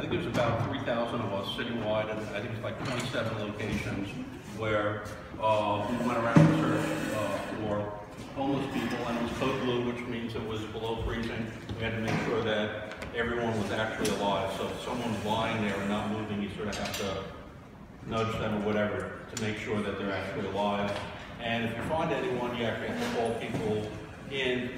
I think there's about 3,000 of us citywide, and I think it's like 27 locations where we went around and searched for homeless people, and it was code blue, which means it was below freezing. We had to make sure that everyone was actually alive. So if someone's lying there and not moving, you sort of have to nudge them or whatever to make sure that they're actually alive. And if you find anyone, you actually have to call people in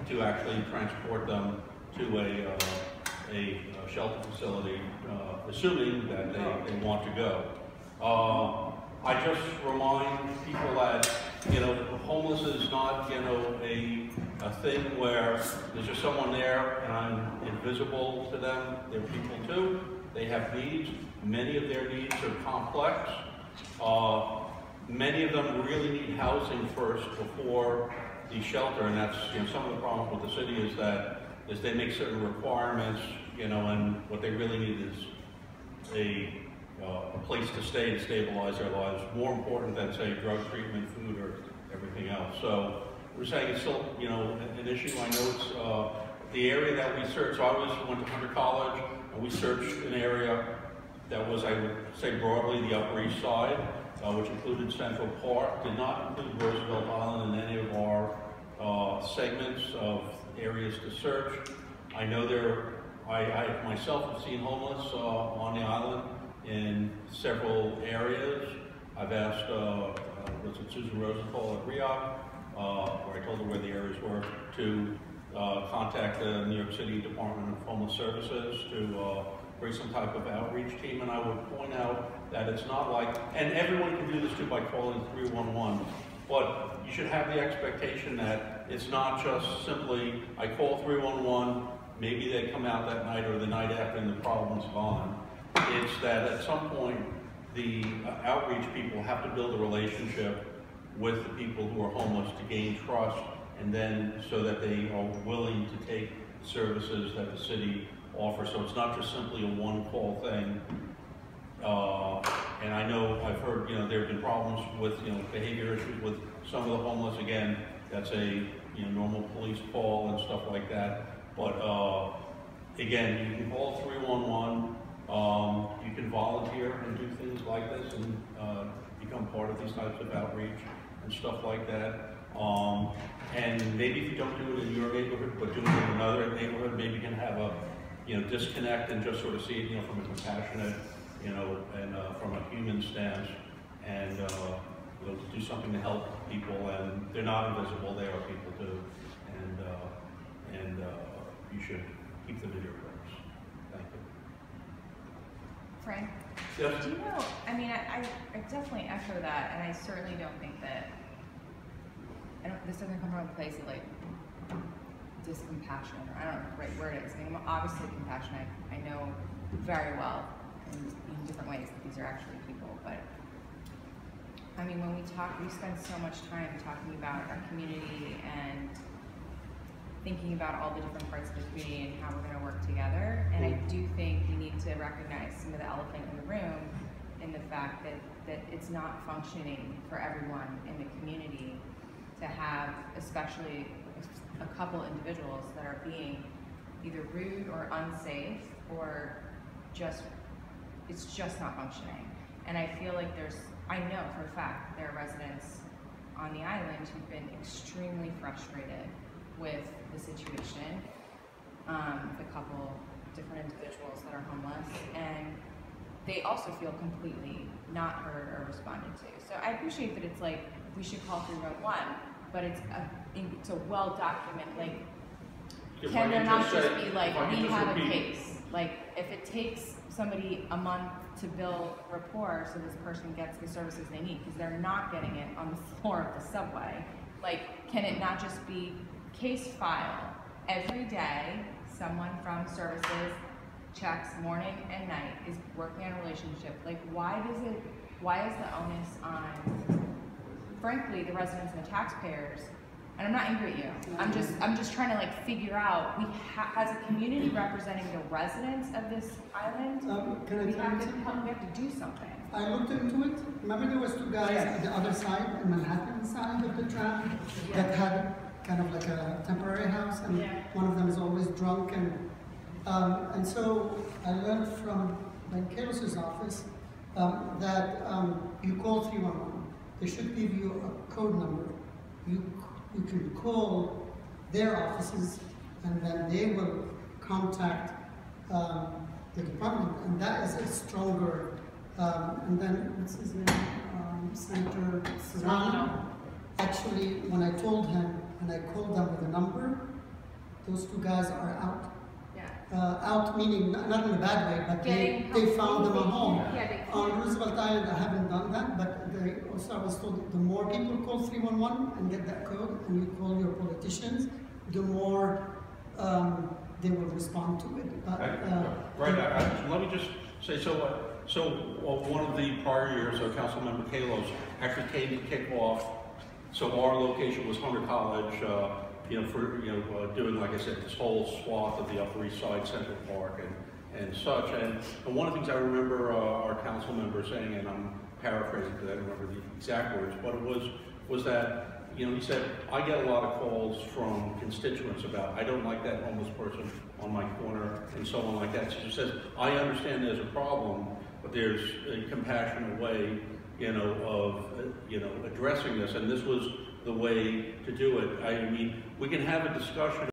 to actually transport them to a shelter facility, assuming that they want to go. I just remind people that, you know, homeless is not, you know, a thing where there's just someone there and I'm invisible to them. They're people too. They have needs. Many of their needs are complex. Many of them really need housing first before the shelter, and that's, you know, some of the problems with the city is that they make certain requirements, you know, and what they really need is a place to stay and stabilize their lives, more important than, say, drug treatment, food, or everything else. So we're saying it's still, you know, an issue. I know it's the area that we searched. So I went to Hunter College, and we searched an area that was, I would say, broadly the Upper East Side, which included Central Park, did not include Roosevelt Island in any of our segments of areas to search. I know I myself have seen homeless on the island in several areas. I've asked, was it Susan Rosenthal at RIRA, where I told her where the areas were, to contact the New York City Department of Homeless Services to bring some type of outreach team. And I would point out that it's not like, and everyone can do this too by calling 311, but you should have the expectation that it's not just simply, I call 311, maybe they come out that night or the night after and the problem's gone. It's that at some point, the outreach people have to build a relationship with the people who are homeless to gain trust, and then so that they are willing to take services that the city offers. So it's not just simply a one-call thing. And I know I've heard, you know, there have been problems with, you know, behavior issues with some of the homeless. Again, that's a, you know, normal police call and stuff like that. But again, you can call 311. You can volunteer and do things like this and become part of these types of outreach and stuff like that. And maybe if you don't do it in your neighborhood, but do it in another neighborhood, maybe you can have a, you know, disconnect and just sort of see it, you know, from a compassionate, you know, and from a human stance, and you know, to do something to help people. And they're not invisible; they are people too, and you should keep them in your prayers. Thank you. Frank? Yes? Do you know, I mean, I definitely echo that, and I certainly don't think that, this doesn't come from a place of like discompassion, or I don't know what the right word is. I mean, I'm obviously compassionate. I know very well in different ways that these are actually people, but I mean, when we talk, we spend so much time talking about our community and thinking about all the different parts of the community and how we're going to work together. And I do think we need to recognize some of the elephant in the room in the fact that it's not functioning for everyone in the community to have, especially a couple individuals that are being either rude or unsafe, or just, it's just not functioning. And I feel like I know for a fact there are residents on the island who've been extremely frustrated with the situation, the couple different individuals that are homeless, and they also feel completely not heard or responded to. So I appreciate that it's like, we should call 311, but it's a well-documented, like, can there not just be like, we have a case? Like, if it takes somebody a month to build rapport so this person gets the services they need, because they're not getting it on the floor of the subway, like, can it not just be case file? Every day, someone from services checks morning and night, is working on a relationship. Like, why is the onus on, frankly, the residents and the taxpayers? And I'm not angry at you. I'm just trying to like figure out, as a community representing the residents of this island, we have to do something. I looked into it. Remember there was two guys at the other side, the Manhattan side of the tram, that had kind of like a temporary house, and one of them is always drunk, and And so I learned from Ben Kalos's office that you call 311. They should give you a code number. You can call their offices, and then they will contact the department, and that is a stronger. And then what's his name? Senator Serrano. Actually, when I told him and I called them with a number, those two guys are out. Out meaning not in a bad way, but they found them a home. On Roosevelt Island, I haven't done that, but also I was told the more people call 311 and get that code, and you call your politicians, the more they will respond to it. Let me just say, so one of the prior years, Councilmember Kalos actually came to kick off. So our location was Hunter College. Doing, like I said, this whole swath of the Upper East Side, Central Park, and such. And one of the things I remember our council member saying, and I'm paraphrasing because I don't remember the exact words, but it was that, he said, I get a lot of calls from constituents about, I don't like that homeless person on my corner, and so on like that. So he says, I understand there's a problem, but there's a compassionate way, of addressing this, and this was the way to do it. I mean, we can have a discussion